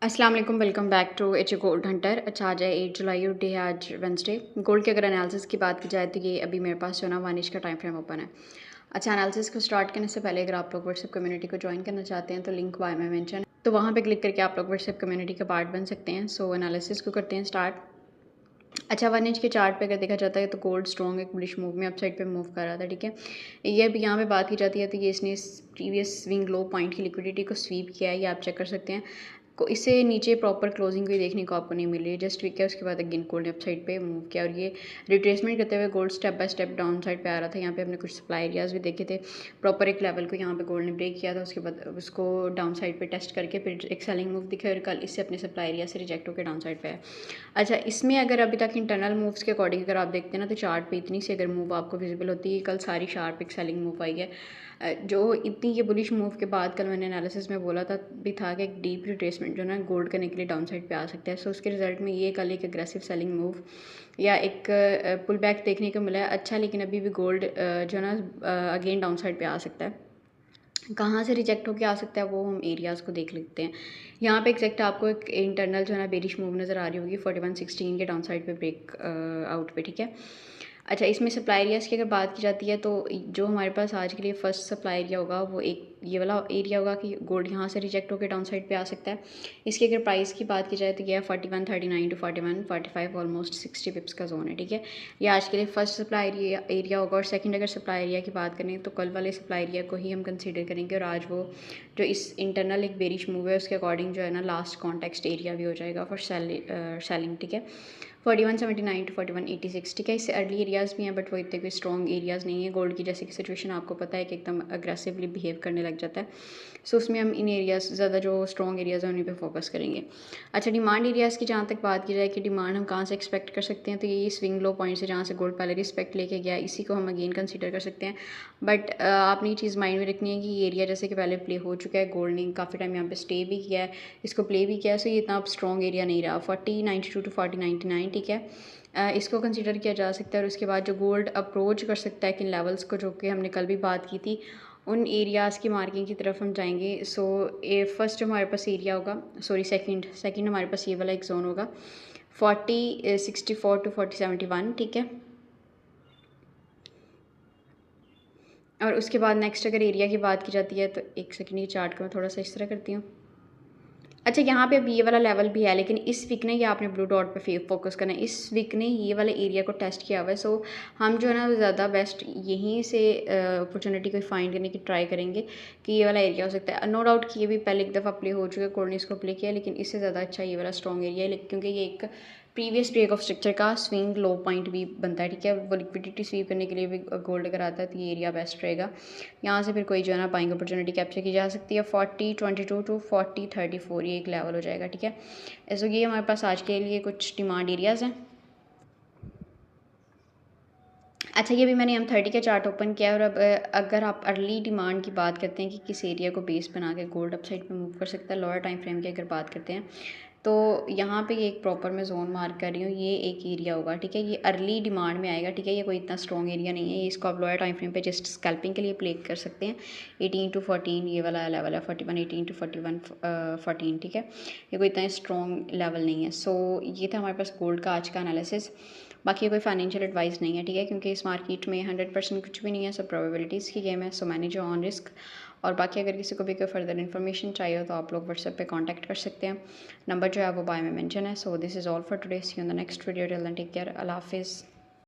अस्सलाम वालेकुम, welcome back to H gold hunter. अच्छा, आज है 8 जुलाई और डे है आज वेंसडे। गोल्ड के अगर एनालिसिस की बात की जाए तो ये अभी मेरे पास जो है ना 1 इंच का टाइम फ्रेम ओपन है। अच्छा, एनालिसिस को स्टार्ट करने से पहले अगर आप लोग व्हाट्सएप कम्युनिटी को ज्वाइन करना चाहते हैं तो लिंक बाय में मेंशन है, तो वहाँ पे क्लिक करके आप लोग व्हाट्सएप कम्युनिटी का पार्ट बन सकते हैं। सो एनालिसिस को करते हैं स्टार्ट। अच्छा, 1 इंच के चार्ट पे अगर देखा जाता है तो गोल्ड स्ट्रॉन्ग एक बुलिश मूव में अपसाइड पे मूव कर रहा था, ठीक है। ये अभी यहाँ पे बात की जाती है तो ये इसने प्रीवियस स्विंग लो पॉइंट की लिक्विडिटी को स्वीप किया है, ये आप चेक कर सकते हैं। को इससे नीचे प्रॉपर क्लोजिंग कोई देखने को आपको नहीं मिल रही है, जस्ट वीक है। उसके बाद अगेन गोल्ड ने अपसाइड पे मूव किया और ये रिट्रेसमेंट करते हुए gold step by step down side पे आ रहा था। यहाँ पे हमने कुछ सप्लाई एरियाज भी देखे थे, प्रॉपर एक लेवल को यहाँ पे गोल्ड ने ब्रेक किया था, उसके बाद उसको डाउन साइड पे टेस्ट करके फिर एक सेलिंग मूव दिखा और कल इससे अपने सप्लाई एरिया से रिजेक्ट होकर डाउन साइड पे है। अच्छा, इसमें अगर अभी तक इंटरनल मूव्स के अकॉर्डिंग अगर आप देखते हैं ना तो चार्ट पे इतनी सी अगर मूव आपको विजिबल होती है, कल सारी शार्प एक सेलिंग मूव आई है। जो इतनी ये बुलिश मूव के बाद कल मैंने एनालिसिस में बोला था भी था कि एक डीप रिट्रेसमेंट जो ना गोल्ड करने के लिए डाउन साइड पे आ सकता है। सो उसके रिजल्ट में ये कल एक अग्रेसिव सेलिंग मूव या एक पुल बैक देखने को मिला है। अच्छा, लेकिन अभी भी गोल्ड जो ना अगेन डाउन साइड पे आ सकता है। कहाँ से रिजेक्ट होकर आ सकता है वो हम एरियाज़ को देख लेते हैं। यहाँ पे एग्जैक्ट आपको एक इंटरनल जो है ना बेरिश मूव नज़र आ रही होगी 4116 के डाउन साइड पे ब्रेक आउट पे, ठीक है। अच्छा, इसमें सप्लाई एरियाज़ की अगर बात की जाती है तो जो हमारे पास आज के लिए फर्स्ट सप्लाई एरिया होगा वो एक ये वाला एरिया होगा कि गोल्ड यहाँ से रिजेक्ट होकर डाउन साइड पे आ सकता है। इसकी अगर प्राइस की बात की जाए तो ये है 4139 टू 4145, ऑलमोस्ट 60 पिप्स का जोन है, ठीक है। ये आज के लिए फर्स्ट सप्लाई एरिया होगा। और सेकंड अगर सप्लाई एरिया की बात करें तो कल वाले सप्लाई एरिया को ही हम कंसीडर करेंगे और आज वो जो इस इंटरनल एक बेरिश मूव है उसके अकॉर्डिंग जो है ना लास्ट कॉन्टेक्स्ट एरिया भी हो जाएगा फॉर सेलिंग, ठीक है। 4179 टू 4186, ठीक है। इससे अर्ली एरियाज़ भी हैं बट वो इतने कोई स्ट्रॉन्ग एरियाज़ नहीं है। गोल्ड की जैसे कि सिचुएशन आपको पता है कि एकदम अग्रेसिवली बिहेव करने लग जाता है। सो उसमें हम इन एरियाज़ ज़्यादा जो स्ट्रॉन्ग एरियाज़ हैं उन्हीं पे फोकस करेंगे। अच्छा, डिमांड एरियाज़ की जहाँ तक बात की जाए कि डिमांड हम कहाँ से एक्सपेक्ट कर सकते हैं तो ये स्विंग लो पॉइंट से जहाँ से गोल्ड पहले रिस्पेक्ट लेके गया इसी को हम अगेन कंसिडर कर सकते हैं। बट आपने ये चीज़ माइंड में रखनी है कि ये एरिया जैसे कि पहले प्ले हो चुका है, गोल्ड ने काफ़ी टाइम यहाँ पे स्टे भी किया है, इसको प्ले भी किया है। सो ये इतना अब स्ट्रॉन्ग एरिया नहीं रहा। 4092 टू 4099, ठीक है। इसको कंसीडर किया जा सकता है। और उसके बाद जो गोल्ड अप्रोच कर सकता है किन लेवल्स को, जो कि हमने कल भी बात की थी, उन एरियाज़ की मार्किंग की तरफ हम जाएंगे। सो ए फर्स्ट जो हमारे पास एरिया होगा, सॉरी सेकंड हमारे पास ये वाला एक जोन होगा 4064 टू 4071, ठीक है। और उसके बाद नेक्स्ट अगर एरिया की बात की जाती है तो एक सेकंड, ये चार्ट को मैं थोड़ा सा इस तरह करती हूँ। अच्छा, यहाँ पे अब ये वाला लेवल भी है, लेकिन इस वीक ने ये आपने ब्लू डॉट पे फोकस करना है। इस वीक ने ये वाले एरिया को टेस्ट किया हुआ है। सो हम जो है ना ज़्यादा बेस्ट यहीं से अपॉर्चुनिटी को फाइंड करने की ट्राई करेंगे कि ये वाला एरिया हो सकता है। नो डाउट कि ये भी पहले एक दफ़ा प्ले हो चुका है, कोड ने इसको प्ले किया, लेकिन इससे ज़्यादा अच्छा ये वाला स्ट्रॉन्ग एरिया है क्योंकि ये एक प्रीवियस ब्रेक ऑफ स्ट्रक्चर का स्विंग लो पॉइंट भी बनता है, ठीक है। वो लिक्विडिटी स्वीप करने के लिए भी गोल्ड अगर आता है तो ये एरिया बेस्ट रहेगा। यहाँ से फिर कोई जो है ना बाइंग अपॉर्चुनिटी कैप्चर की जा सकती है। 4022 टू 4034 ये एक लेवल हो जाएगा, ठीक है। ऐसे ये हमारे पास आज के लिए कुछ डिमांड एरियाज़ हैं। अच्छा, ये भी मैंने M30 का चार्ट ओपन किया है। और अब अगर आप अर्ली डिमांड की बात करते हैं कि किस एरिया को बेस बना के गोल्ड अपसाइड पे मूव कर सकता है, लोअर टाइम फ्रेम की अगर बात करते हैं तो यहाँ पे ये एक प्रॉपर मैं जोन मार्क कर रही हूँ, ये एक एरिया होगा, ठीक है। ये अर्ली डिमांड में आएगा, ठीक है। ये कोई इतना स्ट्रॉन्ग एरिया नहीं है, ये इसको आप लोअर टाइम फ्रेम पे जस्ट स्कैल्पिंग के लिए प्ले कर सकते हैं। 18 टू 14 ये वाला लेवल है, 4118 टू 4114, ठीक है। ये कोई इतना स्ट्रॉन्ग लेवल नहीं है। सो ये था हमारे पास गोल्ड का आज का एनालिसिस। बाकी कोई फाइनेंशियल एडवाइस नहीं है, ठीक है, क्योंकि इस मार्केट में 100% कुछ भी नहीं है, सब प्रोबेबिलिटीज़ की गेम है। सो मैनेज योर ऑन रिस्क। और बाकी अगर किसी को भी कोई फर्दर इन्फॉर्मेशन चाहिए हो तो आप लोग व्हाट्सएप पे कांटेक्ट कर सकते हैं, नंबर जो है वो बाय में मेंशन है। So this is all for today, see you in the next video, till then take care, अल्लाह हाफिज़।